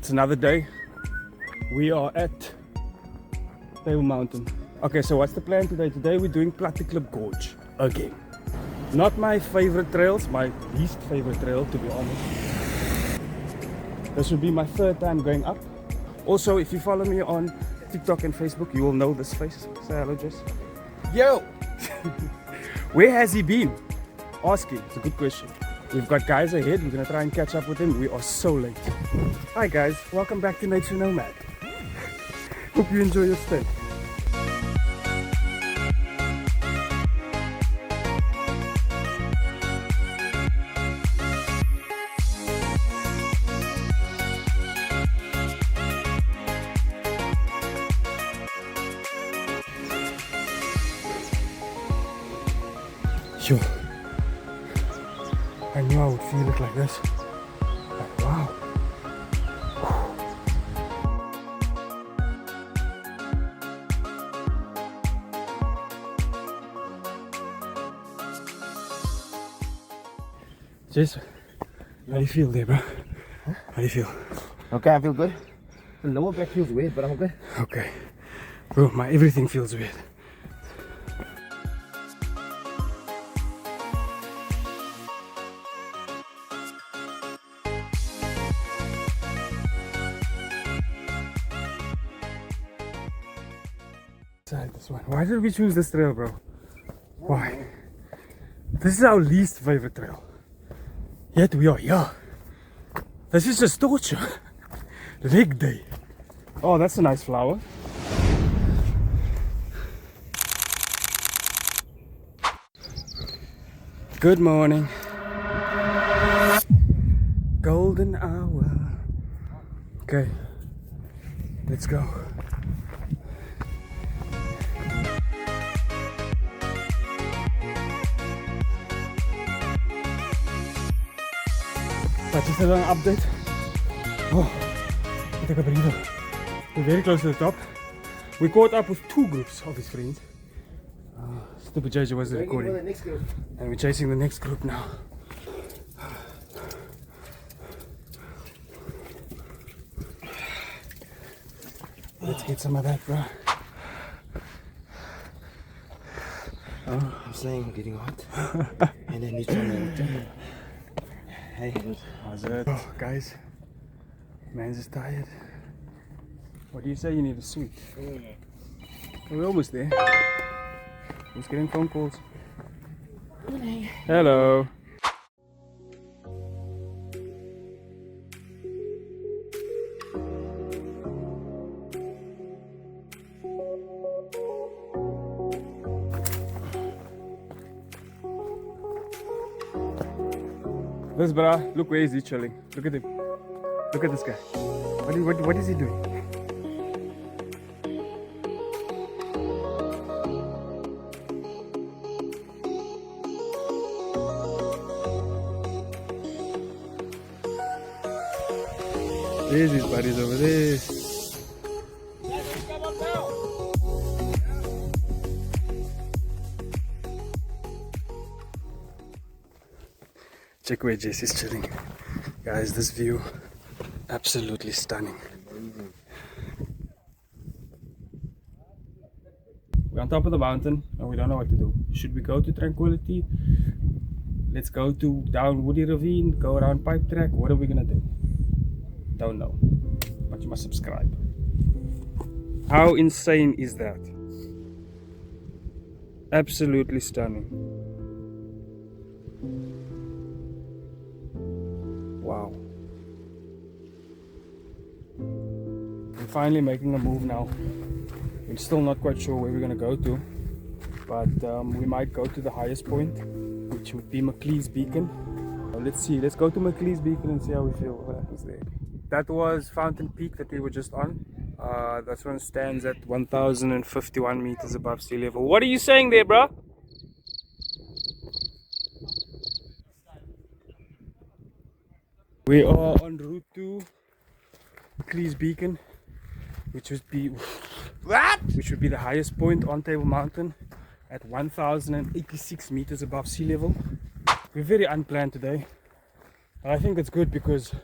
It's another day. We are at Table Mountain. Okay, so what's the plan today? Today we're doing Platteklip Gorge again. Not my favorite trails, my least favorite trail, to be honest. This will be my third time going up. Also, if you follow me on TikTok and Facebook, you will know this face. Say hello, Jess. Yo! Where has he been? Asking. It's a good question. We've got guys ahead. We're gonna try and catch up with him. We are so late. Hi guys, welcome back to Nature Nomad. Hope you enjoy your stay. Yo, I knew I would feel it like this. Like, wow. Jess, how do you feel there, bro? Huh? How do you feel? Okay, I feel good. The lower back feels weird, but I'm okay. Okay. Bro, my everything feels weird. This one. Why did we choose this trail, bro? Why? This is our least favorite trail. Yet we are here. This is just torture. Leg day. Oh, that's a nice flower. Good morning. Golden hour. Okay. Let's go. Just a little update. Oh, take a breather. We're very close to the top. We caught up with two groups of his friends. Stupid JJ wasn't recording. And we're chasing the next group now. Let's get some of that, bro. Oh, I'm saying I'm getting hot. And then you try. Hey, how's it? Oh, guys, man's just tired. What do you say? You need a sweet? We're almost there. Who's getting phone calls? Hello. This brah, look where is he chilling. Look at him. Look at this guy. What is he doing? There's his buddies over there. Check where Jess is chilling. Guys, this view, absolutely stunning. We're on top of the mountain and we don't know what to do. Should we go to Tranquility? Let's go to down Woody Ravine, go around Pipe Track. What are we gonna do? Don't know. But you must subscribe. How insane is that? Absolutely stunning. Wow. We're finally making a move now. We're still not quite sure where we're going to go to, but we might go to the highest point, which would be McClear's Beacon. Let's see, let's go to McClear's Beacon and see how we feel. What happens there. That was Fountain Peak that we were just on. That one stands at 1,051 meters above sea level. What are you saying there, bro? We are en route to McClear's Beacon, which would be the highest point on Table Mountain at 1,086 meters above sea level. We're very unplanned today, but I think that's good because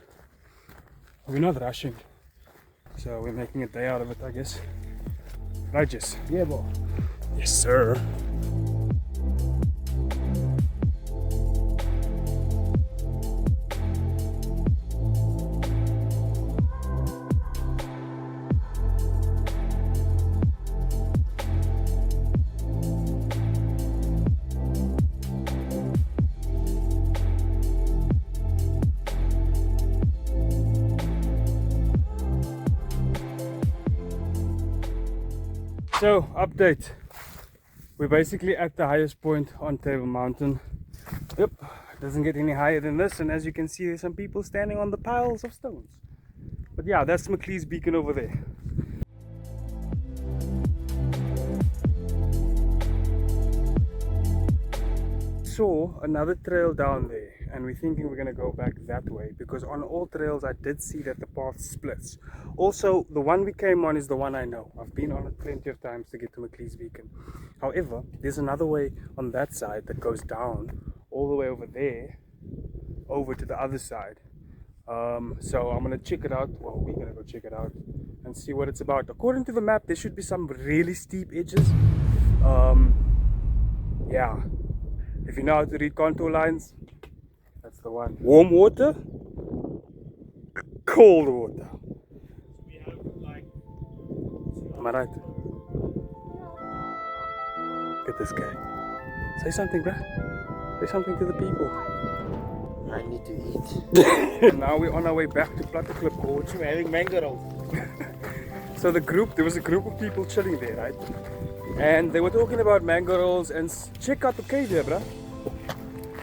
we're not rushing. So we're making a day out of it, I guess. Right, Jess? Yeah, bro. Yes, sir. So, update. We're basically at the highest point on Table Mountain. Yep, it doesn't get any higher than this, and as you can see, there's some people standing on the piles of stones. But yeah, that's McClear's beacon over there. Saw another trail down there, and we're thinking we're going to go back that way, because on all trails I did see that the path splits. Also, the one we came on is the one I know. I've been on it plenty of times to get to McClear's beacon. However, there's another way on that side that goes down all the way over there, over to the other side. So I'm going to check it out. Well, we're going to go check it out and see what it's about. According to the map, there should be some really steep edges. Yeah. If you know how to read contour lines, that's the one. Warm water, cold water. We have like. Am I right? Look at this guy. Say something, bruh. Say something to the people. I need to eat. Now we're on our way back to Platteklip Gorge. We're having mango rolls. So there was a group of people chilling there, right? And they were talking about mango rolls, and check out the cave there, bruh.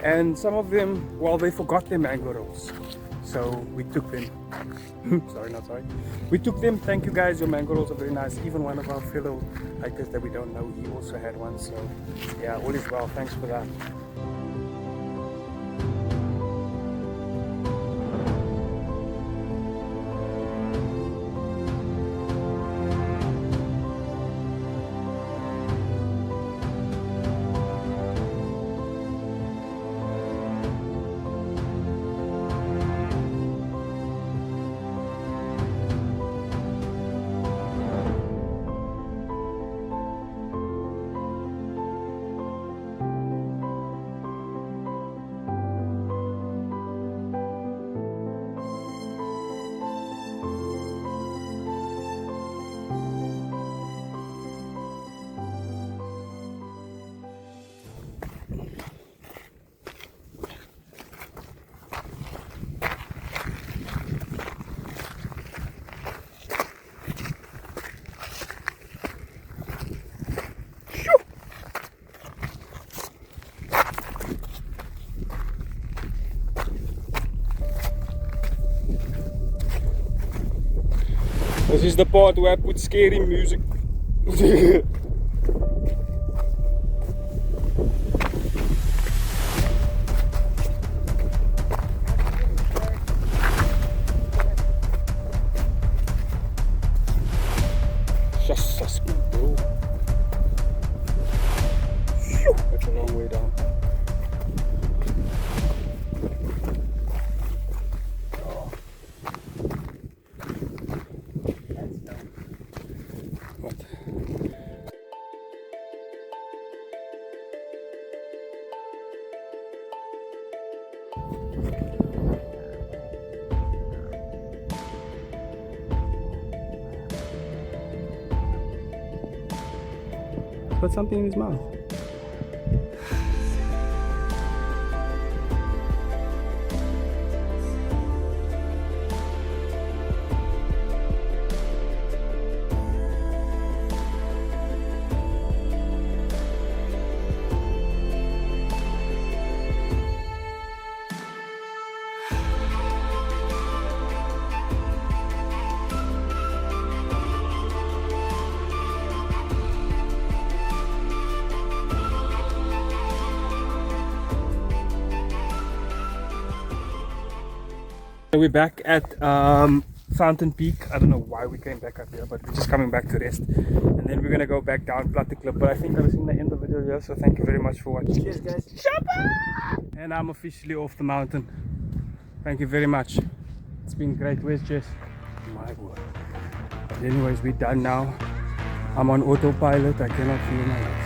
And some of them, well, they forgot their mango rolls. So we took them. Sorry, not sorry. We took them. Thank you guys, your mango rolls are very nice. Even one of our fellow hikers that we don't know, he also had one. So yeah, all is well. Thanks for that. This is the part where I put scary music. Just a scoop, bro. That's a long way down. Put something in his mouth. We're back at Fountain Peak. I don't know why we came back up here, but we're just coming back to rest. And then we're gonna go back down Platteklip. But I think I was in the end of the video here, so thank you very much for watching. Cheers, guys. And I'm officially off the mountain. Thank you very much. It's been great. Where's Jess? My word. Anyways, we're done now. I'm on autopilot. I cannot feel my legs.